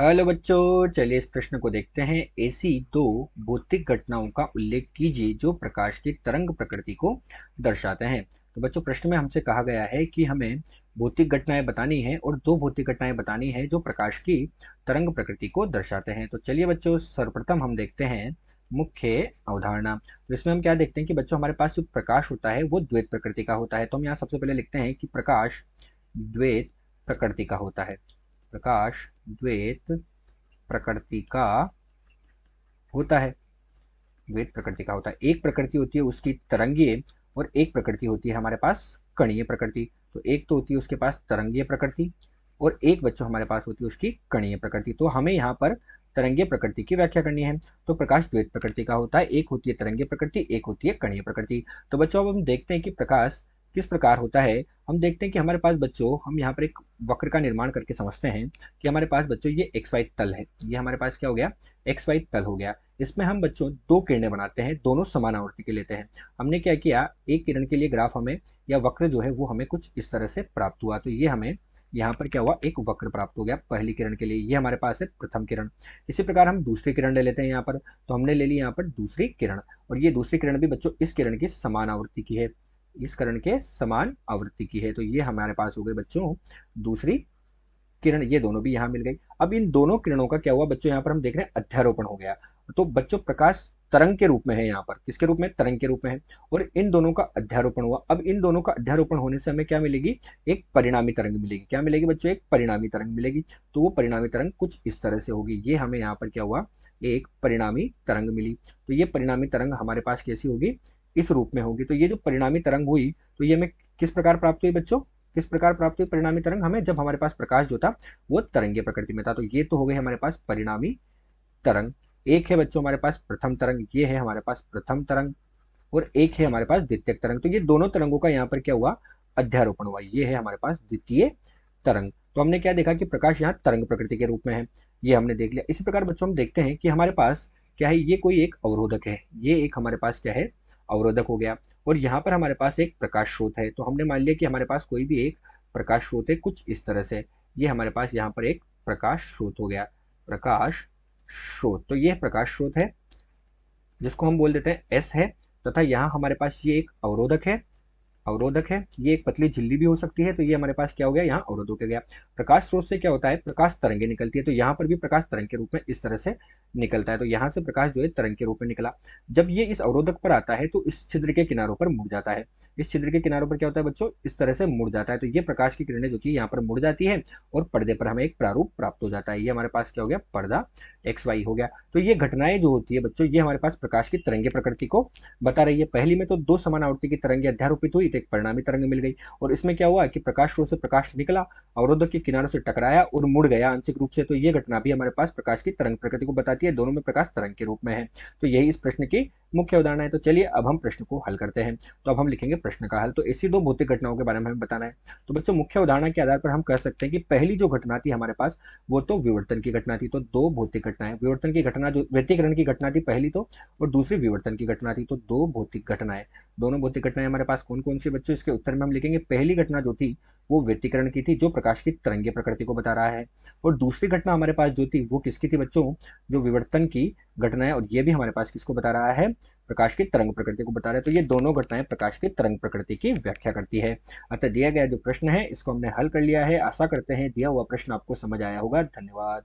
Hello बच्चों, चलिए इस प्रश्न को देखते हैं। ऐसी दो भौतिक घटनाओं का उल्लेख कीजिए जो प्रकाश की तरंग प्रकृति को दर्शाते हैं। तो बच्चों, प्रश्न में हमसे कहा गया है कि हमें भौतिक घटनाएं बतानी है और दो भौतिक घटनाएं बतानी है जो प्रकाश की तरंग प्रकृति को दर्शाते हैं। तो चलिए बच्चों, सर्वप्रथम हम देखते हैं मुख्य अवधारणा। तो इसमें हम क्या देखते हैं कि बच्चों, हमारे पास जो प्रकाश होता है वो द्वैत प्रकृति का होता है। तो हम यहाँ सबसे पहले लिखते हैं कि प्रकाश द्वैत प्रकृति का होता है। प्रकाश द्वैत प्रकृति का होता है। द्वैत प्रकृति का होता है। एक प्रकृति होती है उसकी तरंगीय और एक प्रकृति होती है हमारे पास कणीय प्रकृति। तो एक तो होती है उसके पास तरंगीय प्रकृति और एक बच्चों हमारे पास होती है उसकी कणीय प्रकृति। तो हमें यहाँ पर तरंगीय प्रकृति की व्याख्या करनी है। तो प्रकाश द्वैत प्रकृति का होता है। एक होती है तरंगीय प्रकृति, एक होती है कणीय प्रकृति। तो बच्चों, अब हम देखते हैं कि प्रकाश किस प्रकार होता है। हम देखते हैं कि हमारे पास बच्चों, हम यहाँ पर एक वक्र का निर्माण करके समझते हैं कि हमारे पास बच्चों ये एक्स वाई तल है। ये हमारे पास क्या हो गया? एक्स वाई तल हो गया। इसमें हम बच्चों दो किरणें बनाते हैं, दोनों समान आवृत्ति के लेते हैं। हमने क्या किया, एक किरण के लिए ग्राफ हमें या वक्र जो है वो हमें कुछ इस तरह से प्राप्त हुआ। तो ये हमें यहाँ पर क्या हुआ, एक वक्र प्राप्त हो गया पहली किरण के लिए। ये हमारे पास है प्रथम किरण। इसी प्रकार हम दूसरी किरण ले लेते हैं यहाँ पर। तो हमने ले ली यहाँ पर दूसरी किरण, और ये दूसरी किरण भी बच्चों इस किरण की समान आवृत्ति की है। इस किरण के समान आवृत्ति की है। तो ये हमारे पास हो गई बच्चों दूसरी किरण। ये दोनों भी यहाँ मिल गई। अब इन दोनों किरणों का क्या हुआ बच्चों, यहाँ पर हम देख रहे हैं अध्यारोपण हो गया। तो बच्चों, प्रकाश तरंग के रूप में है, यहाँ पर किसके रूप में? तरंग के रूप में है। और इन दोनों का अध्यारोपण हुआ। अब इन दोनों का अध्यारोपण होने से हमें क्या मिलेगी? एक परिणामी तरंग मिलेगी। क्या मिलेगी बच्चों? एक परिणामी तरंग मिलेगी। तो वो परिणामी तरंग कुछ इस तरह से होगी। ये हमें यहाँ पर क्या हुआ, एक परिणामी तरंग मिली। तो ये परिणामी तरंग हमारे पास कैसी होगी? इस रूप में होगी। तो ये जो परिणामी तरंग हुई, तो ये हमें किस प्रकार प्राप्त हुई बच्चों? किस प्रकार प्राप्त हुई परिणामी तरंग हमें? जब हमारे पास प्रकाश जो था वो तरंगीय प्रकृति में था। तो ये तो हो गई हमारे पास परिणामी तरंग। एक है बच्चों हमारे पास प्रथम तरंग, ये है हमारे पास प्रथम तरंग, और एक है हमारे पास द्वितीय तरंग। तो ये दोनों तरंगों का यहाँ पर क्या हुआ? अध्यारोपण हुआ। ये है हमारे पास द्वितीय तरंग। तो हमने क्या देखा कि प्रकाश यहाँ तरंग प्रकृति के रूप में है। ये हमने देख लिया। इसी प्रकार बच्चों हम देखते हैं कि हमारे पास क्या है, ये कोई एक अवरोधक है। ये एक हमारे पास क्या है? अवरोधक हो गया। और यहाँ पर हमारे पास एक प्रकाश स्रोत है। तो हमने मान लिया कि हमारे पास कोई भी एक प्रकाश स्रोत है कुछ इस तरह से। ये हमारे पास यहाँ पर एक प्रकाश स्रोत हो गया, प्रकाश स्रोत। तो ये प्रकाश स्रोत है जिसको हम बोल देते हैं एस है। तथा यहाँ हमारे पास ये एक अवरोधक है। अवरोधक है, ये एक पतली झिल्ली भी हो सकती है। तो ये हमारे पास क्या हो गया? यहाँ अवरोधक हो गया। प्रकाश स्रोत से क्या होता है? प्रकाश तरंगे निकलती है। तो यहाँ पर भी प्रकाश तरंग के रूप में इस तरह से निकलता है। तो यहाँ से प्रकाश जो है तरंग के रूप में निकला। जब ये इस अवरोधक पर आता है तो इस छिद्र के किनारों पर मुड़ जाता है। इस छिद्र के किनारों पर क्या होता है बच्चों? इस तरह से मुड़ जाता है। तो ये प्रकाश की किरणें जो कि यहाँ पर मुड़ जाती है और पर्दे पर हमें एक प्रारूप प्राप्त हो जाता है। ये हमारे पास क्या हो गया? पर्दा एक्स वाई हो गया। तो ये घटनाएं जो होती है बच्चों, ये हमारे पास प्रकाश की तरंगे प्रकृति को बता रही है। पहली में तो दो समान आवृत्ति की तरंगे अध्यारोपित हुई, तो एक परिणामी तरंग मिल गई। और इसमें क्या हुआ कि प्रकाश स्रोत से प्रकाश निकला, अवरोधक के किनारों से टकराया और मुड़ गया आंशिक रूप से। तो ये घटना भी हमारे पास प्रकाश की तरंग प्रकृति को बताती है। दोनों में प्रकाश तरंग के रूप में है। तो यही इस प्रश्न की मुख्य उदाहरण है। तो चलिए अब हम प्रश्न को हल करते हैं। तो अब हम लिखेंगे प्रश्न का हल। तो ऐसी दो भौतिक घटनाओं के बारे में हमें बताना है। तो बच्चों, मुख्य उदाहरण के आधार पर हम कह सकते हैं कि पहली जो घटना थी हमारे पास वो तो विवर्तन की घटना थी। तो दो भौतिक घटनाएं, विवर्तन की घटना जो व्यतिकरण की घटना थी पहली तो, और दूसरी विवर्तन की घटना थी। तो दो भौतिक घटनाएं, दोनों भौतिक घटनाएं हमारे पास कौन कौन सी बच्चों? इसके उत्तर में हम लिखेंगे पहली घटना जो थी वो व्यतिकरण की थी, जो प्रकाश की तरंगीय प्रकृति को बता रहा है। और दूसरी घटना हमारे पास जो थी वो किसकी थी बच्चों? जो विवर्तन की घटना है। और ये भी हमारे पास किसको बता रहा है? प्रकाश की तरंग प्रकृति को बता रहा है। तो ये दोनों घटनाएं प्रकाश की तरंग प्रकृति की व्याख्या करती है। अतः दिया गया जो प्रश्न है इसको हमने हल कर लिया है। आशा करते हैं दिया हुआ प्रश्न आपको समझ आया होगा। धन्यवाद।